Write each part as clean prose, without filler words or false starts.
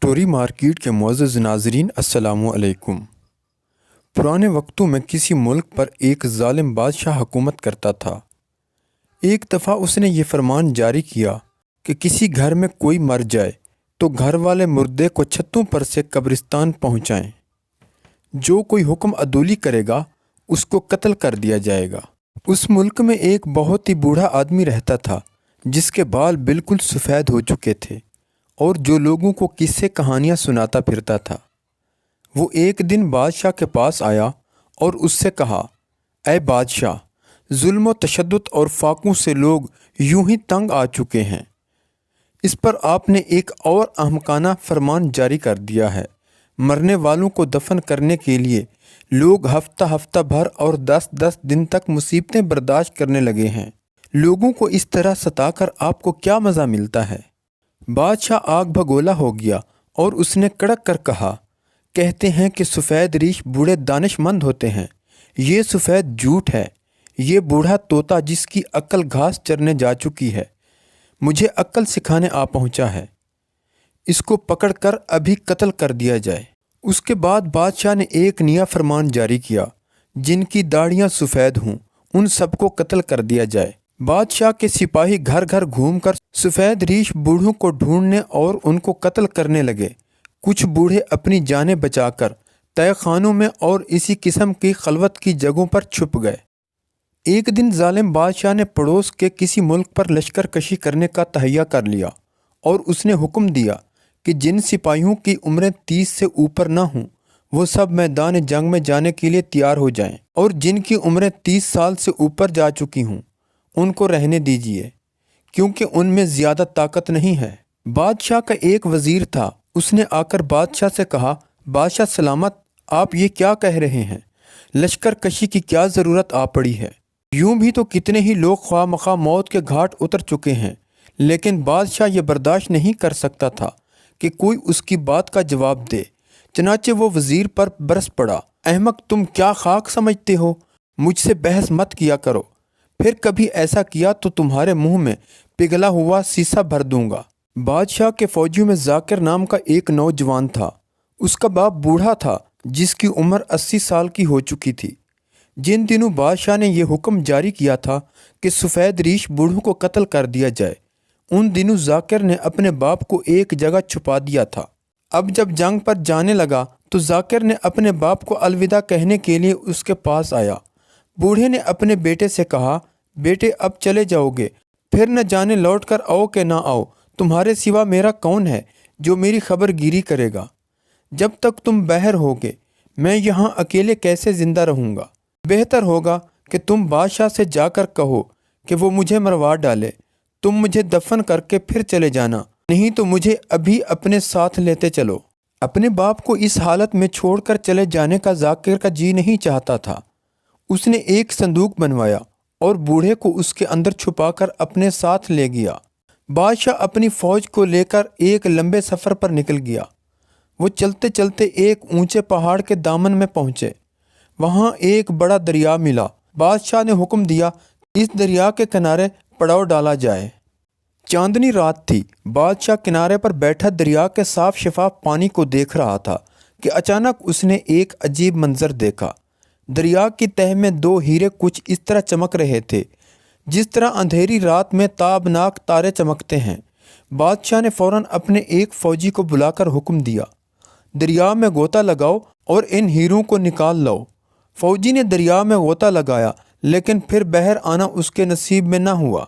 Story market کے معزز ناظرین السلام علیکم۔ پرانے وقتوں میں کسی ملک پر ایک ظالم بادشاہ حکومت کرتا تھا۔ ایک دفعہ اس نے یہ فرمان جاری کیا کہ کسی گھر میں کوئی مر جائے تو گھر والے مردے کو چھتوں پر سے قبرستان پہنچائیں۔ جو کوئی حکم عدولی کرے گا اس کو قتل کر دیا جائے گا۔ اس ملک میں ایک بہت ہی بوڑھا آدمی رہتا تھا جس کے بال بالکل سفید ہو چکے تھے اور جو لوگوں کو قصے کہانیاں سناتا پھرتا تھا۔ وہ ایک دن بادشاہ کے پاس آیا اور اس سے کہا، اے بادشاہ، ظلم و تشدد اور فاقوں سے لوگ یوں ہی تنگ آ چکے ہیں۔ اس پر آپ نے ایک اور احمقانہ فرمان جاری کر دیا ہے۔ مرنے والوں کو دفن کرنے کے لیے لوگ ہفتہ ہفتہ بھر اور 10 دن تک مصیبتیں برداشت کرنے لگے ہیں۔ لوگوں کو اس طرح ستا کر آپ کو کیا مزہ ملتا ہے؟ بادشاہ آگ بھگولا ہو گیا اور اس نے کڑک کر کہا، کہتے ہیں کہ سفید ریش بوڑھے دانش مند ہوتے ہیں۔ یہ سفید جھوٹ ہے۔ یہ بوڑھا طوطا جس کی عقل گھاس چرنے جا چکی ہے مجھے عقل سکھانے آ پہنچا ہے۔ اس کو پکڑ کر ابھی قتل کر دیا جائے۔ اس کے بعد بادشاہ نے ایک نیا فرمان جاری کیا، جن کی داڑھیاں سفید ہوں ان سب کو قتل کر دیا جائے۔ بادشاہ کے سپاہی گھر گھر گھوم کر سفید ریش بوڑھوں کو ڈھونڈنے اور ان کو قتل کرنے لگے۔ کچھ بوڑھے اپنی جانیں بچا کر تہہ خانوں میں اور اسی قسم کی خلوت کی جگہوں پر چھپ گئے۔ ایک دن ظالم بادشاہ نے پڑوس کے کسی ملک پر لشکر کشی کرنے کا تہیہ کر لیا اور اس نے حکم دیا کہ جن سپاہیوں کی عمریں 30 سے اوپر نہ ہوں وہ سب میدان جنگ میں جانے کے لیے تیار ہو جائیں، اور جن کی عمریں 30 سال سے اوپر جا چکی ہوں ان کو رہنے دیجیے، کیونکہ ان میں زیادہ طاقت نہیں ہے۔ بادشاہ کا ایک وزیر تھا، اس نے آ کر بادشاہ سے کہا، بادشاہ سلامت، آپ یہ کیا کہہ رہے ہیں؟ لشکر کشی کی کیا ضرورت آ پڑی ہے؟ یوں بھی تو کتنے ہی لوگ خواہ مخواہ موت کے گھاٹ اتر چکے ہیں۔ لیکن بادشاہ یہ برداشت نہیں کر سکتا تھا کہ کوئی اس کی بات کا جواب دے، چنانچہ وہ وزیر پر برس پڑا، احمق، تم کیا خاک سمجھتے ہو؟ مجھ سے بحث مت کیا کرو، پھر کبھی ایسا کیا تو تمہارے منہ میں پگھلا ہوا سیسا بھر دوں گا۔ بادشاہ کے فوجیوں میں ذاکر نام کا ایک نوجوان تھا۔ اس کا باپ بوڑھا تھا جس کی عمر 80 سال کی ہو چکی تھی۔ جن دنوں بادشاہ نے یہ حکم جاری کیا تھا کہ سفید ریش بوڑھوں کو قتل کر دیا جائے، ان دنوں ذاکر نے اپنے باپ کو ایک جگہ چھپا دیا تھا۔ اب جب جنگ پر جانے لگا تو ذاکر نے اپنے باپ کو الوداع کہنے کے لیے اس کے پاس آیا۔ بوڑھے نے اپنے بیٹے سے کہا، بیٹے اب چلے جاؤ گے، پھر نہ جانے لوٹ کر آؤ کہ نہ آؤ، تمہارے سوا میرا کون ہے جو میری خبر گیری کرے گا؟ جب تک تم باہر ہوگے میں یہاں اکیلے کیسے زندہ رہوں گا؟ بہتر ہوگا کہ تم بادشاہ سے جا کر کہو کہ وہ مجھے مروا ڈالے۔ تم مجھے دفن کر کے پھر چلے جانا، نہیں تو مجھے ابھی اپنے ساتھ لیتے چلو۔ اپنے باپ کو اس حالت میں چھوڑ کر چلے جانے کا ذاکر کا جی نہیں چاہتا تھا۔ اس نے ایک صندوق بنوایا اور بوڑھے کو اس کے اندر چھپا کر اپنے ساتھ لے گیا۔ بادشاہ اپنی فوج کو لے کر ایک لمبے سفر پر نکل گیا۔ وہ چلتے چلتے ایک اونچے پہاڑ کے دامن میں پہنچے۔ وہاں ایک بڑا دریا ملا۔ بادشاہ نے حکم دیا کہ اس دریا کے کنارے پڑاؤ ڈالا جائے۔ چاندنی رات تھی۔ بادشاہ کنارے پر بیٹھا دریا کے صاف شفاف پانی کو دیکھ رہا تھا کہ اچانک اس نے ایک عجیب منظر دیکھا۔ دریا کی تہہ میں 2 ہیرے کچھ اس طرح چمک رہے تھے جس طرح اندھیری رات میں تابناک تارے چمکتے ہیں۔ بادشاہ نے فوراً اپنے ایک فوجی کو بلا کر حکم دیا، دریا میں غوطہ لگاؤ اور ان ہیروں کو نکال لاؤ۔ فوجی نے دریا میں غوطہ لگایا لیکن پھر باہر آنا اس کے نصیب میں نہ ہوا۔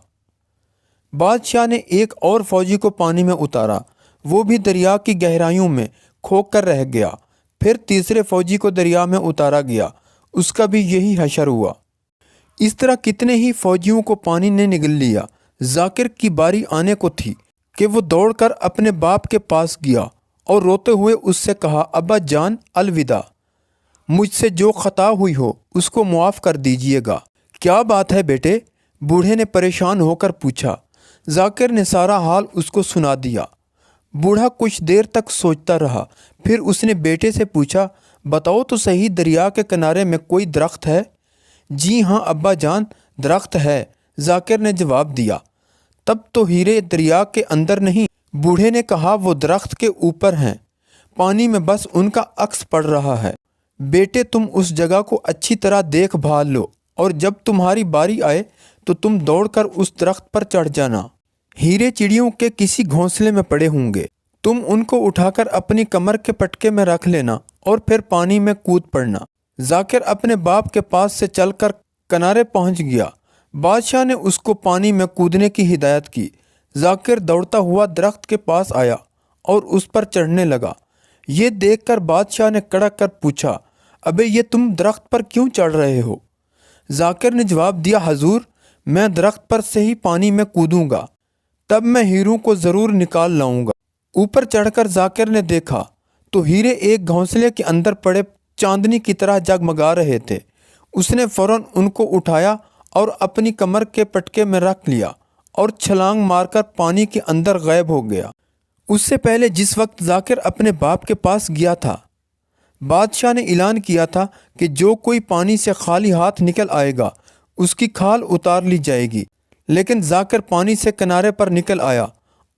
بادشاہ نے ایک اور فوجی کو پانی میں اتارا، وہ بھی دریا کی گہرائیوں میں کھو کر رہ گیا۔ پھر تیسرے فوجی کو دریا میں اتارا گیا، اس کا بھی یہی حشر ہوا۔ اس طرح کتنے ہی فوجیوں کو پانی نے نگل لیا۔ ذاکر کی باری آنے کو تھی کہ وہ دوڑ کر اپنے باپ کے پاس گیا اور روتے ہوئے اس سے کہا، ابا جان، الوداع، مجھ سے جو خطا ہوئی ہو اس کو معاف کر دیجیے گا۔ کیا بات ہے بیٹے؟ بوڑھے نے پریشان ہو کر پوچھا۔ ذاکر نے سارا حال اس کو سنا دیا۔ بوڑھا کچھ دیر تک سوچتا رہا، پھر اس نے بیٹے سے پوچھا، بتاؤ تو صحیح، دریا کے کنارے میں کوئی درخت ہے؟ جی ہاں ابا جان، درخت ہے، ذاکر نے جواب دیا۔ تب تو ہیرے دریا کے اندر نہیں، بوڑھے نے کہا، وہ درخت کے اوپر ہیں۔ پانی میں بس ان کا عکس پڑ رہا ہے۔ بیٹے تم اس جگہ کو اچھی طرح دیکھ بھال لو اور جب تمہاری باری آئے تو تم دوڑ کر اس درخت پر چڑھ جانا۔ ہیرے چڑیوں کے کسی گھونسلے میں پڑے ہوں گے، تم ان کو اٹھا کر اپنی کمر کے پٹکے میں رکھ لینا اور پھر پانی میں کود پڑنا۔ ذاکر اپنے باپ کے پاس سے چل کر کنارے پہنچ گیا۔ بادشاہ نے اس کو پانی میں کودنے کی ہدایت کی۔ ذاکر دوڑتا ہوا درخت کے پاس آیا اور اس پر چڑھنے لگا۔ یہ دیکھ کر بادشاہ نے کڑک کر پوچھا، ابے یہ تم درخت پر کیوں چڑھ رہے ہو؟ ذاکر نے جواب دیا، حضور میں درخت پر سے ہی پانی میں کودوں گا، تب میں ہیروں کو ضرور نکال لاؤں گا۔ اوپر چڑھ کر ذاکر نے دیکھا تو ہیرے ایک گھونسلے کے اندر پڑے چاندنی کی طرح جگمگا رہے تھے۔ اس نے فوراً ان کو اٹھایا اور اپنی کمر کے پٹکے میں رکھ لیا اور چھلانگ مار کر پانی کے اندر غائب ہو گیا۔ اس سے پہلے جس وقت ذاکر اپنے باپ کے پاس گیا تھا، بادشاہ نے اعلان کیا تھا کہ جو کوئی پانی سے خالی ہاتھ نکل آئے گا اس کی کھال اتار لی جائے گی، لیکن ذاکر پانی سے کنارے پر نکل آیا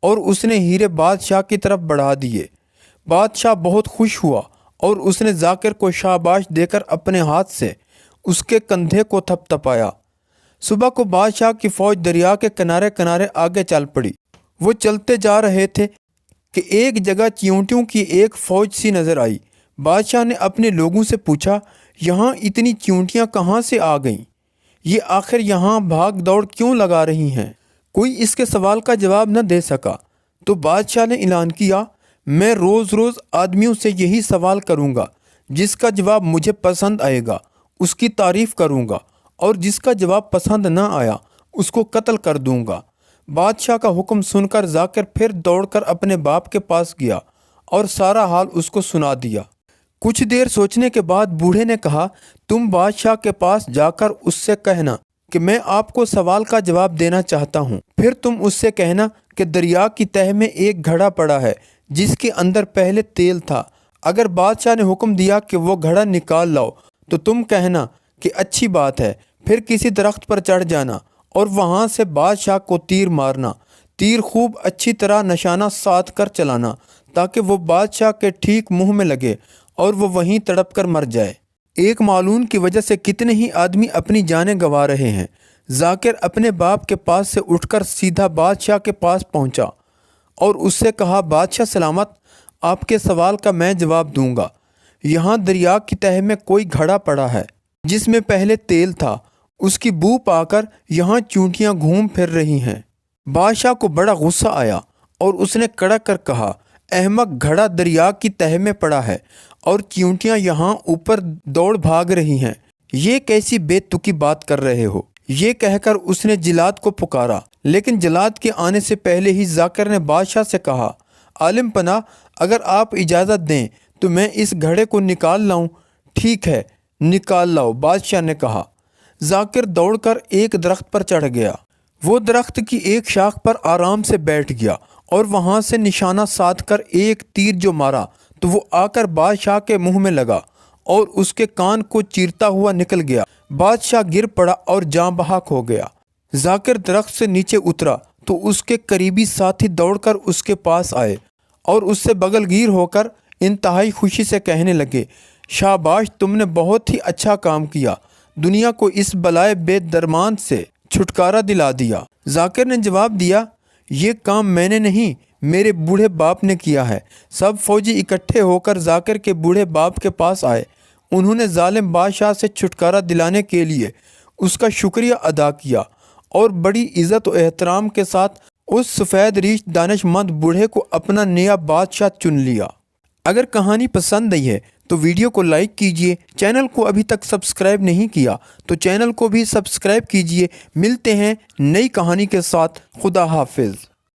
اور اس نے ہیرے بادشاہ کی طرف بڑھا دیے۔ بادشاہ بہت خوش ہوا اور اس نے ذاکر کو شاباش دے کر اپنے ہاتھ سے اس کے کندھے کو تھپ تھپایا۔ صبح کو بادشاہ کی فوج دریا کے کنارے کنارے آگے چل پڑی۔ وہ چلتے جا رہے تھے کہ ایک جگہ چیونٹیوں کی ایک فوج سی نظر آئی۔ بادشاہ نے اپنے لوگوں سے پوچھا، یہاں اتنی چیونٹیاں کہاں سے آ گئیں؟ یہ آخر یہاں بھاگ دوڑ کیوں لگا رہی ہیں؟ کوئی اس کے سوال کا جواب نہ دے سکا تو بادشاہ نے اعلان کیا، میں روز روز آدمیوں سے یہی سوال کروں گا، جس کا جواب مجھے پسند آئے گا اس کی تعریف کروں گا اور جس کا جواب پسند نہ آیا اس کو قتل کر دوں گا۔ بادشاہ کا حکم سن کر ذاکر پھر دوڑ کر اپنے باپ کے پاس گیا اور سارا حال اس کو سنا دیا۔ کچھ دیر سوچنے کے بعد بوڑھے نے کہا، تم بادشاہ کے پاس جا کر اس سے کہنا کہ میں آپ کو سوال کا جواب دینا چاہتا ہوں۔ پھر تم اس سے کہنا کہ دریا کی تہہ میں ایک گھڑا پڑا ہے جس کے اندر پہلے تیل تھا۔ اگر بادشاہ نے حکم دیا کہ وہ گھڑا نکال لاؤ تو تم کہنا کہ اچھی بات ہے، پھر کسی درخت پر چڑھ جانا اور وہاں سے بادشاہ کو تیر مارنا۔ تیر خوب اچھی طرح نشانہ سادھ کر چلانا تاکہ وہ بادشاہ کے ٹھیک منہ میں لگے اور وہ وہیں تڑپ کر مر جائے۔ ایک معلول کی وجہ سے کتنے ہی آدمی اپنی جانیں گنوا رہے ہیں۔ ذاکر اپنے باپ کے پاس سے اٹھ کر سیدھا بادشاہ کے پاس پہنچا اور اس سے کہا، بادشاہ سلامت، آپ کے سوال کا میں جواب دوں گا۔ یہاں دریا کی تہہ میں کوئی گھڑا پڑا ہے جس میں پہلے تیل تھا، اس کی بو پا کر یہاں چیونٹیاں گھوم پھر رہی ہیں۔ بادشاہ کو بڑا غصہ آیا اور اس نے کڑک کر کہا، احمق، گھڑا دریا کی تہہ میں پڑا ہے اور چیونٹیاں یہاں اوپر دوڑ بھاگ رہی ہیں، یہ کیسی بے تکی بات کر رہے ہو؟ یہ کہہ کر اس نے جلاد کو پکارا، لیکن جلاد کے آنے سے پہلے ہی ذاکر نے بادشاہ سے کہا، عالم پناہ، اگر آپ اجازت دیں تو میں اس گھڑے کو نکال لاؤں؟ ٹھیک ہے، نکال لاؤ، بادشاہ نے کہا۔ ذاکر دوڑ کر ایک درخت پر چڑھ گیا۔ وہ درخت کی ایک شاخ پر آرام سے بیٹھ گیا اور وہاں سے نشانہ سادھ کر ایک تیر جو مارا تو وہ آ کر بادشاہ کے منہ میں لگا اور اس کے کان کو چیرتا ہوا نکل گیا۔ بادشاہ گر پڑا اور جاں بحق ہو گیا۔ ذاکر درخت سے نیچے اترا تو اس کے قریبی ساتھی دوڑ کر اس کے پاس آئے اور اس سے بغل گیر ہو کر انتہائی خوشی سے کہنے لگے، شاباش، تم نے بہت ہی اچھا کام کیا، دنیا کو اس بلائے بے درمان سے چھٹکارا دلا دیا۔ ذاکر نے جواب دیا، یہ کام میں نے نہیں، میرے بوڑھے باپ نے کیا ہے۔ سب فوجی اکٹھے ہو کر ذاکر کے بوڑھے باپ کے پاس آئے۔ انہوں نے ظالم بادشاہ سے چھٹکارا دلانے کے لیے اس کا شکریہ ادا کیا اور بڑی عزت و احترام کے ساتھ اس سفید ریش دانش مند بوڑھے کو اپنا نیا بادشاہ چن لیا۔ اگر کہانی پسند آئی ہے تو ویڈیو کو لائک کیجئے، چینل کو ابھی تک سبسکرائب نہیں کیا تو چینل کو بھی سبسکرائب کیجئے۔ ملتے ہیں نئی کہانی کے ساتھ، خدا حافظ۔